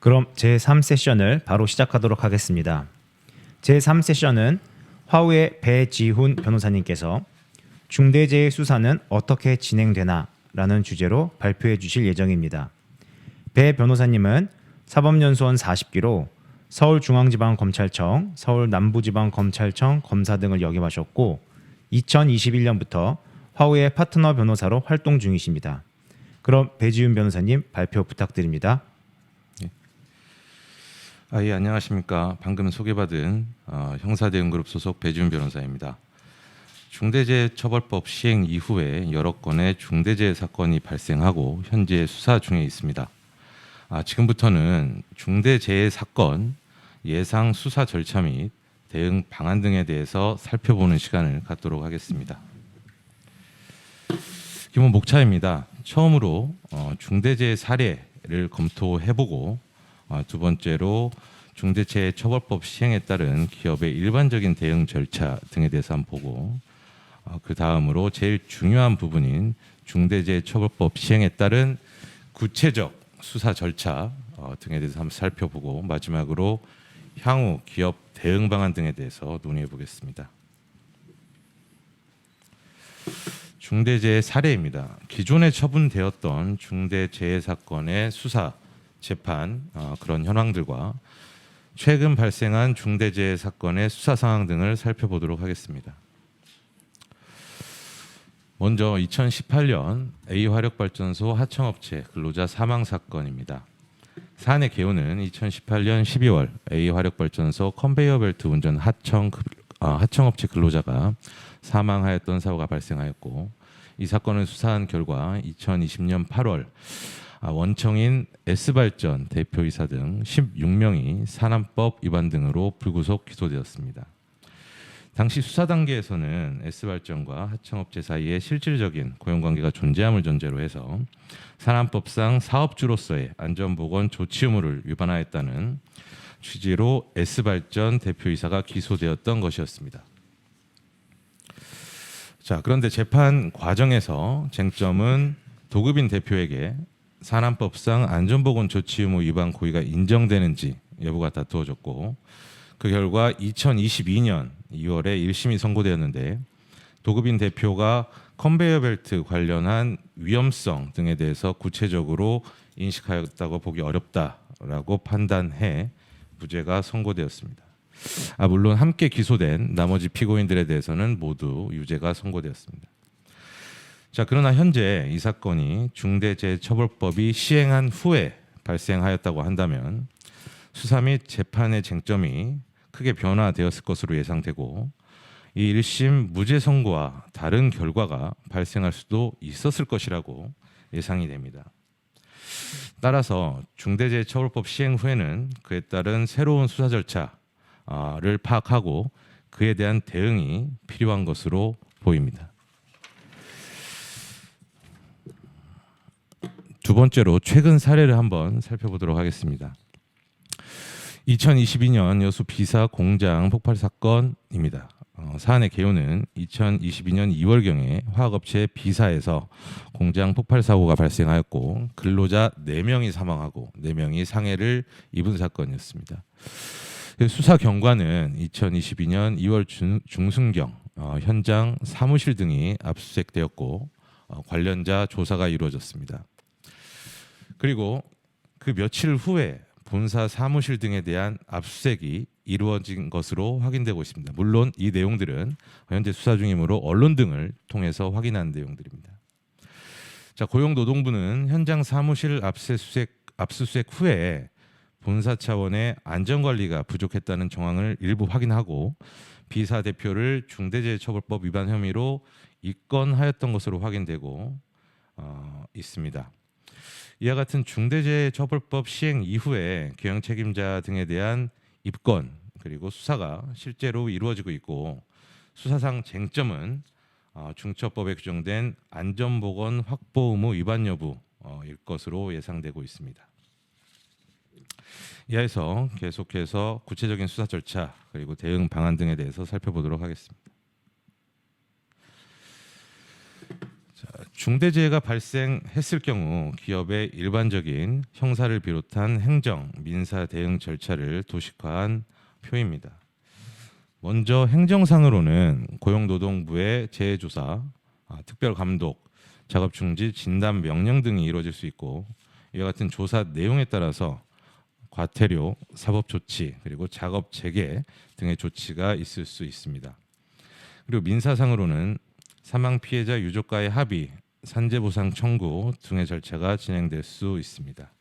그럼 제3세션을 바로 시작하도록 하겠습니다. 제3세션은 화우의 배지훈 변호사님께서 중대재해 수사는 어떻게 진행되나 라는 주제로 발표해 주실 예정입니다. 배 변호사님은 사법연수원 40기로 서울중앙지방검찰청, 서울남부지방검찰청 검사 등을 역임하셨고 2021년부터 화우의 파트너 변호사로 활동 중이십니다. 그럼 배지훈 변호사님 발표 부탁드립니다. 예, 안녕하십니까. 방금 소개받은 형사대응그룹 소속 배지훈 변호사입니다. 중대재해처벌법 시행 이후에 여러 건의 중대재해 사건이 발생하고 현재 수사 중에 있습니다. 지금부터는 중대재해 사건 예상 수사 절차 및 대응 방안 등에 대해서 살펴보는 시간을 갖도록 하겠습니다. 기본 목차입니다. 처음으로 중대재해 사례를 검토해보고 두 번째로 중대재해처벌법 시행에 따른 기업의 일반적인 대응 절차 등에 대해서 한번 보고 그 다음으로 제일 중요한 부분인 중대재해처벌법 시행에 따른 구체적 수사 절차 등에 대해서 한번 살펴보고 마지막으로 향후 기업 대응 방안 등에 대해서 논의해 보겠습니다. 중대재해 사례입니다. 기존에 처분되었던 중대재해 사건의 수사 재판 그런 현황들과 최근 발생한 중대재해 사건의 수사 상황 등을 살펴보도록 하겠습니다. 먼저 2018년 A화력발전소 하청업체 근로자 사망 사건입니다. 사안의 개요는 2018년 12월 A화력발전소 컨베이어벨트 운전 하청업체 근로자가 사망하였던 사고가 발생하였고 이 사건을 수사한 결과 2020년 8월 원청인 S발전 대표이사 등 16명이 산안법 위반 등으로 불구속 기소되었습니다. 당시 수사 단계에서는 S발전과 하청업체 사이에 실질적인 고용관계가 존재함을 전제로 해서 산안법상 사업주로서의 안전보건 조치 의무를 위반하였다는 취지로 S발전 대표이사가 기소되었던 것이었습니다. 그런데 재판 과정에서 쟁점은 도급인 대표에게 산안법상 안전보건 조치 의무 위반 고의가 인정되는지 여부가 다투어졌고 그 결과 2022년 2월에 1심이 선고되었는데 도급인 대표가 컨베이어 벨트 관련한 위험성 등에 대해서 구체적으로 인식하였다고 보기 어렵다라고 판단해 무죄가 선고되었습니다. 물론 함께 기소된 나머지 피고인들에 대해서는 모두 유죄가 선고되었습니다. 그러나 현재 이 사건이 중대재해처벌법이 시행한 후에 발생하였다고 한다면 수사 및 재판의 쟁점이 크게 변화되었을 것으로 예상되고 이 1심 무죄 선고와 다른 결과가 발생할 수도 있었을 것이라고 예상이 됩니다. 따라서 중대재해처벌법 시행 후에는 그에 따른 새로운 수사 절차를 파악하고 그에 대한 대응이 필요한 것으로 보입니다. 두 번째로 최근 사례를 한번 살펴보도록 하겠습니다. 2022년 여수 비사 공장 폭발 사건입니다. 사안의 개요는 2022년 2월경에 화학업체 비사에서 공장 폭발 사고가 발생하였고 근로자 4명이 사망하고 4명이 상해를 입은 사건이었습니다. 수사 경과는 2022년 2월 중순경 현장 사무실 등이 압수수색되었고 관련자 조사가 이루어졌습니다. 그리고 그 며칠 후에 본사 사무실 등에 대한 압수수색이 이루어진 것으로 확인되고 있습니다. 물론 이 내용들은 현재 수사 중이므로 언론 등을 통해서 확인한 내용들입니다. 고용노동부는 현장 사무실 압수수색 후에 본사 차원의 안전관리가 부족했다는 정황을 일부 확인하고 비사 대표를 중대재해처벌법 위반 혐의로 입건하였던 것으로 확인되고 있습니다. 이와 같은 중대재해처벌법 시행 이후에 경영 책임자 등에 대한 입건 그리고 수사가 실제로 이루어지고 있고 수사상 쟁점은 중처법에 규정된 안전보건 확보 의무 위반 여부일 것으로 예상되고 있습니다. 이하에서 계속해서 구체적인 수사 절차 그리고 대응 방안 등에 대해서 살펴보도록 하겠습니다. 중대재해가 발생했을 경우 기업의 일반적인 형사를 비롯한 행정, 민사 대응 절차를 도식화한 표입니다. 먼저 행정상으로는 고용노동부의 재해조사, 특별감독, 작업중지, 진단 명령 등이 이루어질 수 있고, 이와 같은 조사 내용에 따라서 과태료, 사법조치, 그리고 작업 재개 등의 조치가 있을 수 있습니다. 그리고 민사상으로는 사망 피해자 유족과의 합의, 산재보상 청구 등의 절차가 진행될 수 있습니다. 자,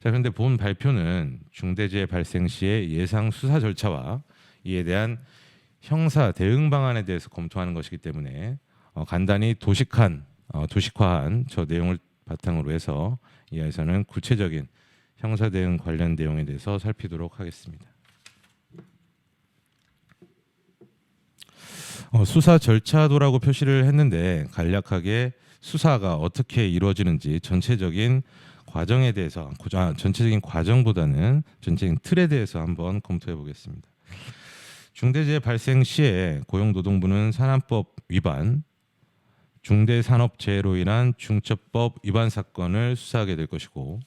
그런데 본 발표는 중대재해 발생 시의 예상 수사 절차와 이에 대한 형사 대응 방안에 대해서 검토하는 것이기 때문에 간단히 도식화한 저 내용을 바탕으로 해서 이하에서는 구체적인 형사 대응 관련 내용에 대해서 살피도록 하겠습니다. 수사 절차도라고 표시를 했는데 간략하게 수사가 어떻게 이루어지는지 전체적인 과정에 대해서 전체적인 과정보다는 전체적인 틀에 대해서 한번 검토해 보겠습니다. 중대재해 발생 시에 고용노동부는 산안법 위반, 중대산업재해로 인한 중처법 위반 사건을 수사하게 될 것이고,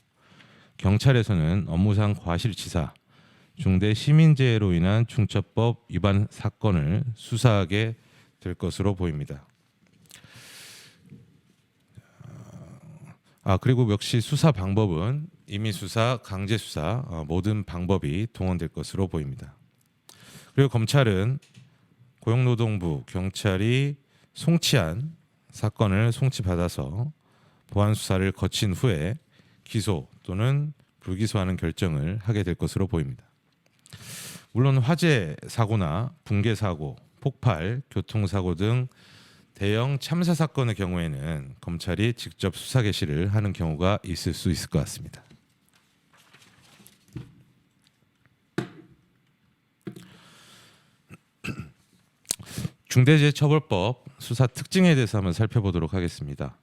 경찰에서는 업무상 과실치사, 중대시민재해로 인한 중처법 위반 사건을 수사하게 될 것으로 보입니다. 그리고 역시 수사 방법은 임의수사, 강제수사 모든 방법이 동원될 것으로 보입니다. 그리고 검찰은 고용노동부, 경찰이 송치한 사건을 송치받아서 보안 수사를 거친 후에 기소 또는 불기소하는 결정을 하게 될 것으로 보입니다. 물론 화재 사고나 붕괴 사고, 폭발, 교통사고 등 대형 참사 사건의 경우에는 검찰이 직접 수사 개시를 하는 경우가 있을 수 있을 것 같습니다. 중대재해처벌법 수사 특징에 대해서 한번 살펴보도록 하겠습니다.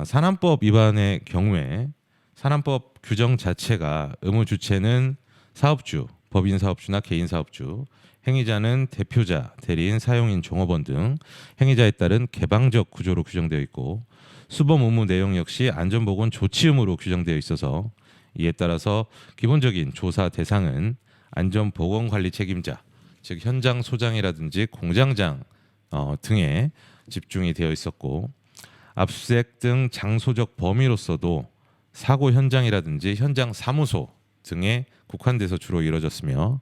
산안법 위반의 경우에 산안법 규정 자체가 의무 주체는 사업주, 법인 사업주나 개인 사업주, 행위자는 대표자, 대리인, 사용인, 종업원 등 행위자에 따른 개방적 구조로 규정되어 있고, 수범 의무 내용 역시 안전보건 조치 의무로 규정되어 있어서 이에 따라서 기본적인 조사 대상은 안전보건관리 책임자, 즉 현장 소장이라든지 공장장 등에 집중이 되어 있었고, 압수수색 등 장소적 범위로서도 사고 현장이라든지 현장 사무소 등에 국한돼서 주로 이루어졌으며,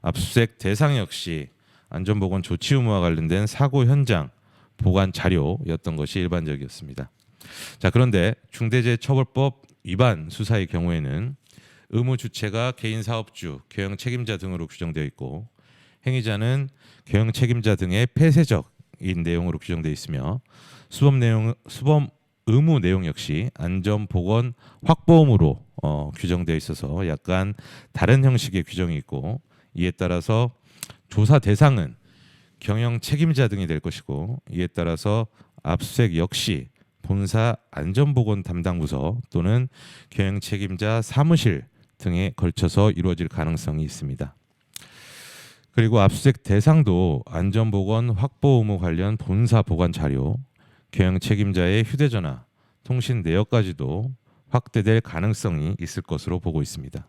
압수수색 대상 역시 안전보건 조치 의무와 관련된 사고 현장 보관 자료였던 것이 일반적이었습니다. 자, 그런데 중대재해처벌법 위반 수사의 경우에는 의무 주체가 개인 사업주, 경영 책임자 등으로 규정되어 있고, 행위자는 경영 책임자 등의 폐쇄적인 내용으로 규정되어 있으며, 수범 의무 내용 역시 안전보건 확보 의무로 규정되어 있어서 약간 다른 형식의 규정이 있고, 이에 따라서 조사 대상은 경영 책임자 등이 될 것이고, 이에 따라서 압수수색 역시 본사 안전보건 담당 부서 또는 경영 책임자 사무실 등에 걸쳐서 이루어질 가능성이 있습니다. 그리고 압수수색 대상도 안전보건 확보 의무 관련 본사 보관 자료, 경영 책임자의 휴대전화, 통신 내역까지도 확대될 가능성이 있을 것으로 보고 있습니다.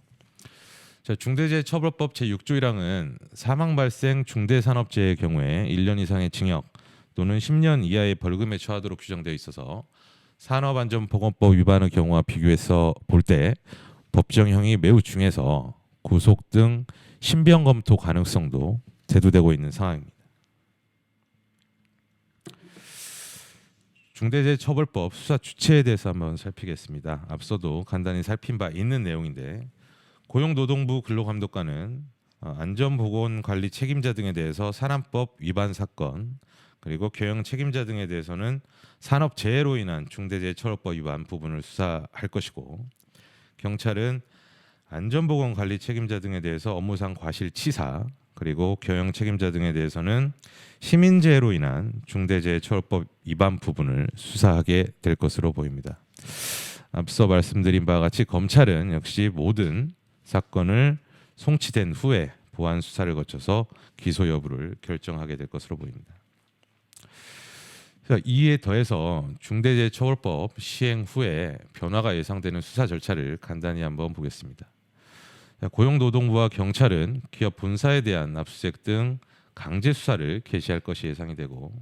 자, 중대재해처벌법 제6조 1항은 사망 발생 중대산업재해의 경우에 1년 이상의 징역 또는 10년 이하의 벌금에 처하도록 규정되어 있어서 산업안전보건법 위반의 경우와 비교해서 볼 때 법정형이 매우 중해서 구속 등 신병 검토 가능성도 대두되고 있는 상황입니다. 중대재해처벌법 수사 주체에 대해서 한번 살피겠습니다. 앞서도 간단히 살핀 바 있는 내용인데, 고용노동부 근로감독관은 안전보건관리 책임자 등에 대해서 산안법 위반 사건, 그리고 경영 책임자 등에 대해서는 산업재해로 인한 중대재해처벌법 위반 부분을 수사할 것이고, 경찰은 안전보건관리 책임자 등에 대해서 업무상 과실치사, 그리고 경영 책임자 등에 대해서는 시민재해로 인한 중대재해처벌법 위반 부분을 수사하게 될 것으로 보입니다. 앞서 말씀드린 바와 같이 검찰은 역시 모든 사건을 송치된 후에 보안 수사를 거쳐서 기소 여부를 결정하게 될 것으로 보입니다. 자, 이에 더해서 중대재해처벌법 시행 후에 변화가 예상되는 수사 절차를 간단히 한번 보겠습니다. 자, 고용노동부와 경찰은 기업 본사에 대한 압수수색 등 강제 수사를 개시할 것이 예상이 되고,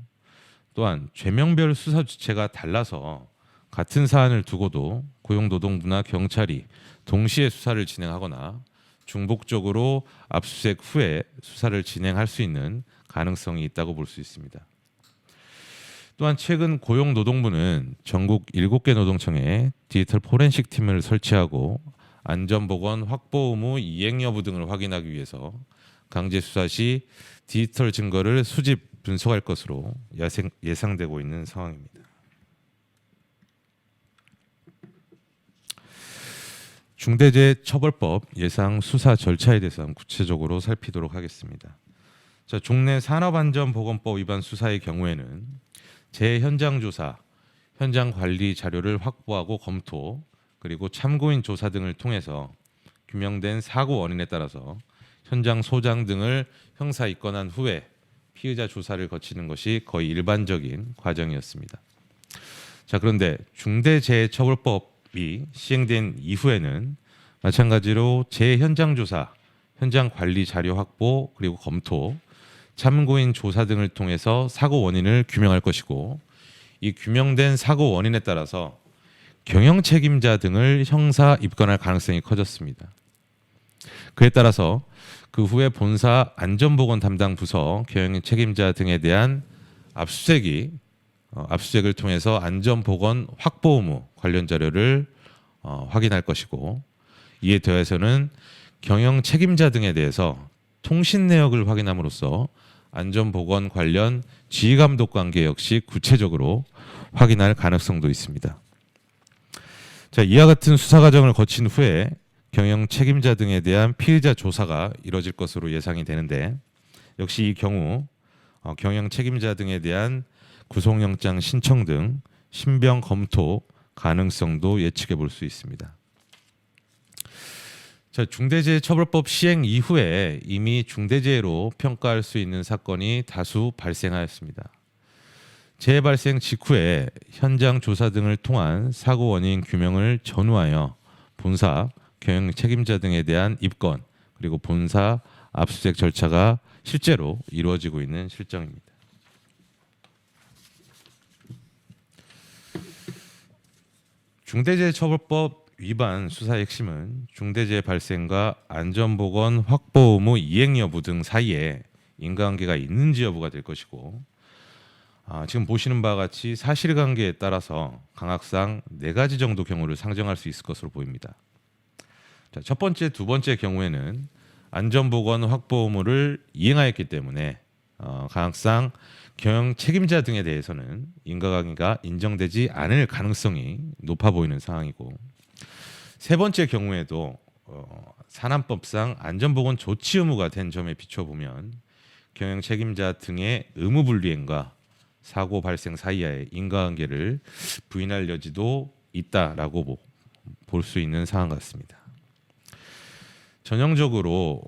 또한 죄명별 수사 주체가 달라서 같은 사안을 두고도 고용노동부나 경찰이 동시에 수사를 진행하거나 중복적으로 압수수색 후에 수사를 진행할 수 있는 가능성이 있다고 볼 수 있습니다. 또한 최근 고용노동부는 전국 7개 노동청에 디지털 포렌식 팀을 설치하고 안전보건 확보 의무 이행 여부 등을 확인하기 위해서 강제 수사 시 디지털 증거를 수집 분석할 것으로 예상되고 있는 상황입니다. 중대재해처벌법 예상 수사 절차에 대해서 구체적으로 살피도록 하겠습니다. 자, 종래 산업안전보건법 위반 수사의 경우에는 재현장 조사, 현장 관리 자료를 확보하고 검토, 그리고 참고인 조사 등을 통해서 규명된 사고 원인에 따라서 현장 소장 등을 형사 입건한 후에 피의자 조사를 거치는 것이 거의 일반적인 과정이었습니다. 자, 그런데 중대재해처벌법이 시행된 이후에는 마찬가지로 재현장 조사, 현장 관리 자료 확보, 그리고 검토, 참고인 조사 등을 통해서 사고 원인을 규명할 것이고, 이 규명된 사고 원인에 따라서 경영 책임자 등을 형사 입건할 가능성이 커졌습니다. 그에 따라서 그 후에 본사 안전보건 담당 부서 경영 책임자 등에 대한 압수수색을 통해서 안전보건 확보 의무 관련 자료를 확인할 것이고, 이에 더해서는 경영 책임자 등에 대해서 통신 내역을 확인함으로써 안전보건 관련 지휘감독 관계 역시 구체적으로 확인할 가능성도 있습니다. 자, 이와 같은 수사 과정을 거친 후에 경영 책임자 등에 대한 피의자 조사가 이뤄질 것으로 예상이 되는데, 역시 이 경우 경영 책임자 등에 대한 구속영장 신청 등 신병 검토 가능성도 예측해 볼 수 있습니다. 자, 중대재해처벌법 시행 이후에 이미 중대재해로 평가할 수 있는 사건이 다수 발생하였습니다. 재해 발생 직후에 현장 조사 등을 통한 사고 원인 규명을 전후하여 본사 경영 책임자 등에 대한 입건, 그리고 본사 압수수색 절차가 실제로 이루어지고 있는 실정입니다. 중대재해처벌법 위반 수사의 핵심은 중대재해 발생과 안전보건 확보 의무 이행 여부 등 사이에 인과관계가 있는지 여부가 될 것이고, 지금 보시는 바와 같이 사실관계에 따라서 강학상 4가지 정도 경우를 상정할 수 있을 것으로 보입니다. 자, 첫 번째, 두 번째 경우에는 안전보건 확보 의무를 이행하였기 때문에 강학상 경영 책임자 등에 대해서는 인과관계가 인정되지 않을 가능성이 높아 보이는 상황이고, 세 번째 경우에도 산안법상 안전보건 조치 의무가 된 점에 비춰보면 경영 책임자 등의 의무 분리행과 사고 발생 사이의 인과관계를 부인할 여지도 있다라고 볼 수 있는 상황 같습니다. 전형적으로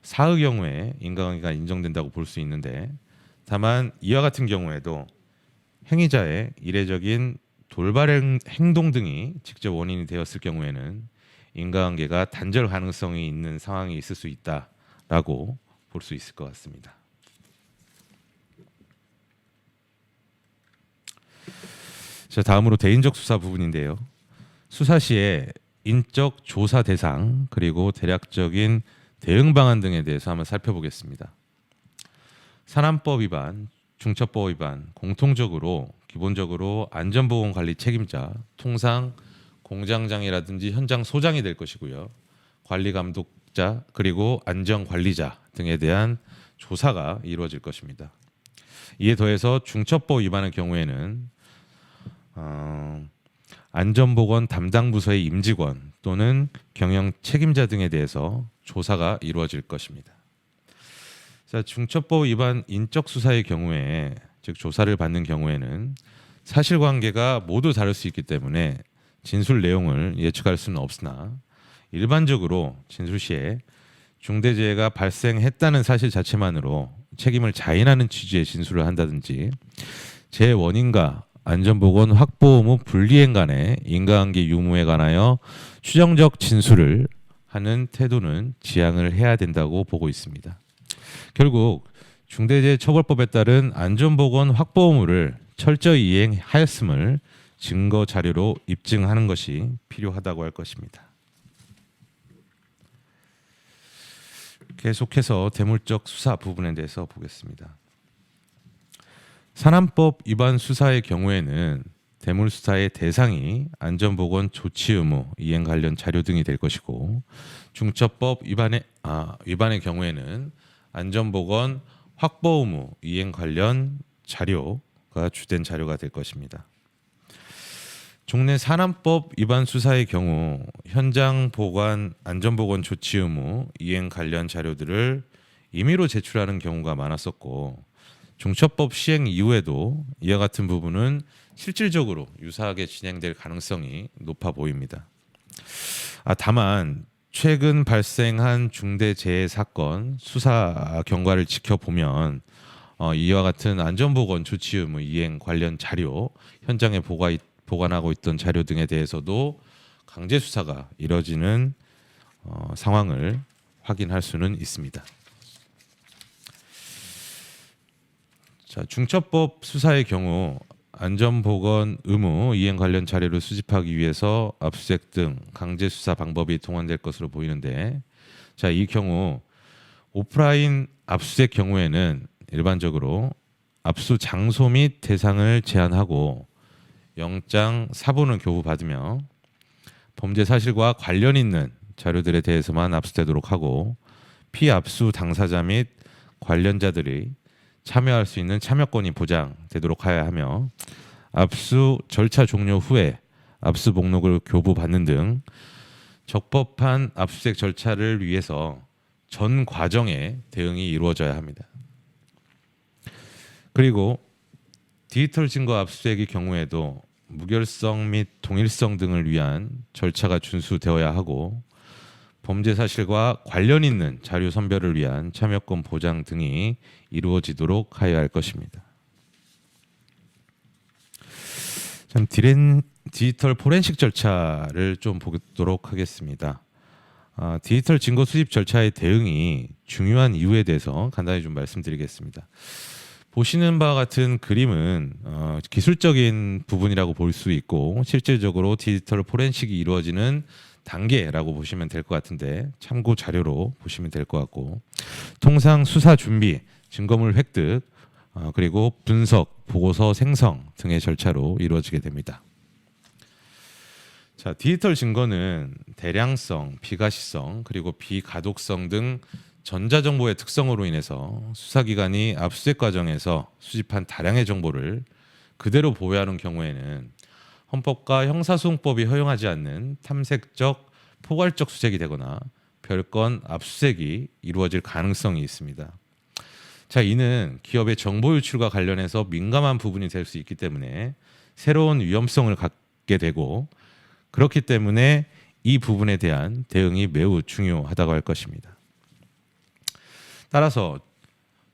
사의 경우에 인과관계가 인정된다고 볼 수 있는데, 다만 이와 같은 경우에도 행위자의 이례적인 돌발 행동 등이 직접 원인이 되었을 경우에는 인과관계가 단절 가능성이 있는 상황이 있을 수 있다라고 볼 수 있을 것 같습니다. 자, 다음으로 대인적 수사 부분인데요. 수사 시에 인적 조사 대상, 그리고 대략적인 대응 방안 등에 대해서 한번 살펴보겠습니다. 산안법 위반, 중처법 위반, 공통적으로 기본적으로 안전보건 관리 책임자, 통상 공장장이라든지 현장 소장이 될 것이고요. 관리 감독자, 그리고 안전 관리자 등에 대한 조사가 이루어질 것입니다. 이에 더해서 중처법 위반의 경우에는 안전보건 담당 부서의 임직원 또는 경영 책임자 등에 대해서 조사가 이루어질 것입니다. 자, 중처법 위반 인적 수사의 경우에, 즉 조사를 받는 경우에는 사실관계가 모두 다를 수 있기 때문에 진술 내용을 예측할 수는 없으나, 일반적으로 진술 시에 중대재해가 발생했다는 사실 자체만으로 책임을 자인하는 취지의 진술을 한다든지, 재해 원인과 안전보건 확보 의무 분리행 간의 인과관계 유무에 관하여 추정적 진술을 하는 태도는 지양을 해야 된다고 보고 있습니다. 결국 중대재해처벌법에 따른 안전보건 확보 의무를 철저히 이행하였음을 증거 자료로 입증하는 것이 필요하다고 할 것입니다. 계속해서 대물적 수사 부분에 대해서 보겠습니다. 산안법 위반 수사의 경우에는 대물 수사의 대상이 안전보건 조치 의무 이행 관련 자료 등이 될 것이고, 중처법 위반의 경우에는 안전보건 확보 의무 이행 관련 자료가 주된 자료가 될 것입니다. 종래 산안법 위반 수사의 경우 현장 보관 안전보건 조치 의무 이행 관련 자료들을 임의로 제출하는 경우가 많았었고, 중처법 시행 이후에도 이와 같은 부분은 실질적으로 유사하게 진행될 가능성이 높아 보입니다. 다만 최근 발생한 중대재해 사건 수사 경과를 지켜보면 이와 같은 안전보건 조치 의무 이행 관련 자료, 현장에 보관하고 있던 자료 등에 대해서도 강제 수사가 이뤄지는 상황을 확인할 수는 있습니다. 자, 중처법 수사의 경우 안전보건 의무 이행 관련 자료를 수집하기 위해서 압수수색 등 강제 수사 방법이 동원될 것으로 보이는데, 자, 이 경우 오프라인 압수수색 경우에는 일반적으로 압수 장소 및 대상을 제한하고 영장 사본을 교부받으며 범죄 사실과 관련 있는 자료들에 대해서만 압수되도록 하고, 피압수 당사자 및 관련자들이 참여할 수 있는 참여권이 보장되도록 하여야 하며, 압수 절차 종료 후에 압수 목록을 교부받는 등 적법한 압수수색 절차를 위해서 전 과정에 대응이 이루어져야 합니다. 그리고 디지털 증거 압수수색의 경우에도 무결성 및 동일성 등을 위한 절차가 준수되어야 하고, 범죄 사실과 관련 있는 자료 선별을 위한 참여권 보장 등이 이루어지도록 하여야 할 것입니다. 참 디지털 포렌식 절차를 좀 보도록 하겠습니다. 디지털 증거 수집 절차의 대응이 중요한 이유에 대해서 간단히 좀 말씀드리겠습니다. 보시는 바와 같은 그림은 기술적인 부분이라고 볼 수 있고, 실질적으로 디지털 포렌식이 이루어지는 단계라고 보시면 될 것 같은데 참고 자료로 보시면 될 것 같고, 통상 수사 준비, 증거물 획득, 그리고 분석, 보고서 생성 등의 절차로 이루어지게 됩니다. 자, 디지털 증거는 대량성, 비가시성, 그리고 비가독성 등 전자정보의 특성으로 인해서 수사기관이 압수수색 과정에서 수집한 다량의 정보를 그대로 보유하는 경우에는 헌법과 형사소송법이 허용하지 않는 탐색적, 포괄적 수색이 되거나 별건 압수수색이 이루어질 가능성이 있습니다. 자, 이는 기업의 정보 유출과 관련해서 민감한 부분이 될 수 있기 때문에 새로운 위험성을 갖게 되고, 그렇기 때문에 이 부분에 대한 대응이 매우 중요하다고 할 것입니다. 따라서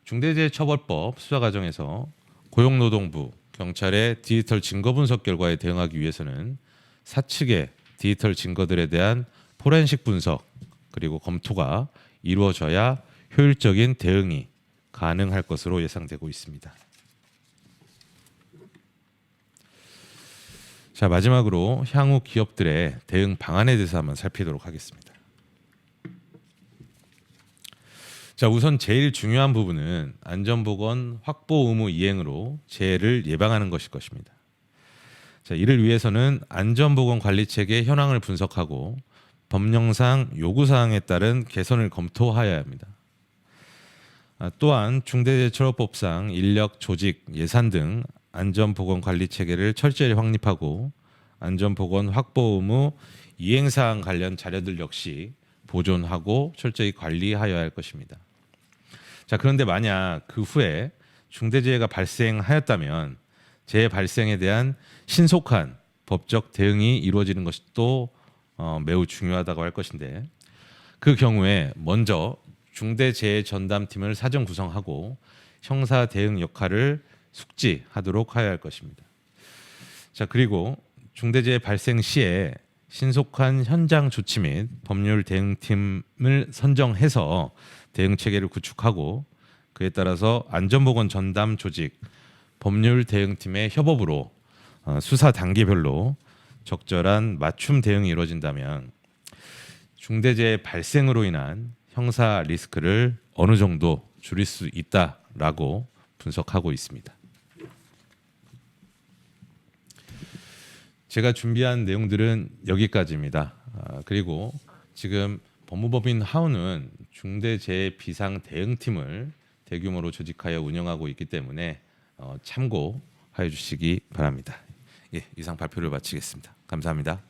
중대재해처벌법 수사 과정에서 고용노동부, 경찰의 디지털 증거 분석 결과에 대응하기 위해서는 사측의 디지털 증거들에 대한 포렌식 분석 그리고 검토가 이루어져야 효율적인 대응이 가능할 것으로 예상되고 있습니다. 자, 마지막으로 향후 기업들의 대응 방안에 대해서 한번 살피도록 하겠습니다. 자, 우선 제일 중요한 부분은 안전보건 확보 의무 이행으로 재해를 예방하는 것일 것입니다. 자, 이를 위해서는 안전보건 관리체계 현황을 분석하고 법령상 요구사항에 따른 개선을 검토하여야 합니다. 또한 중대재해처벌법상 인력, 조직, 예산 등 안전보건 관리체계를 철저히 확립하고 안전보건 확보 의무 이행사항 관련 자료들 역시 보존하고 철저히 관리하여야 할 것입니다. 자, 그런데 만약 그 후에 중대재해가 발생하였다면 재해 발생에 대한 신속한 법적 대응이 이루어지는 것이 또 매우 중요하다고 할 것인데, 그 경우에 먼저 중대재해 전담팀을 사전 구성하고 형사 대응 역할을 숙지하도록 하여야 할 것입니다. 자, 그리고 중대재해 발생 시에 신속한 현장 조치 및 법률 대응팀을 선정해서 대응 체계를 구축하고 그에 따라서 안전보건 전담 조직 법률 대응팀의 협업으로 수사 단계별로 적절한 맞춤 대응이 이루어진다면 중대재해 발생으로 인한 형사 리스크를 어느 정도 줄일 수 있다라고 분석하고 있습니다. 제가 준비한 내용들은 여기까지입니다. 그리고 지금 법무법인 하우는 중대재해비상대응팀을 대규모로 조직하여 운영하고 있기 때문에 참고하여 주시기 바랍니다. 예, 이상 발표를 마치겠습니다. 감사합니다.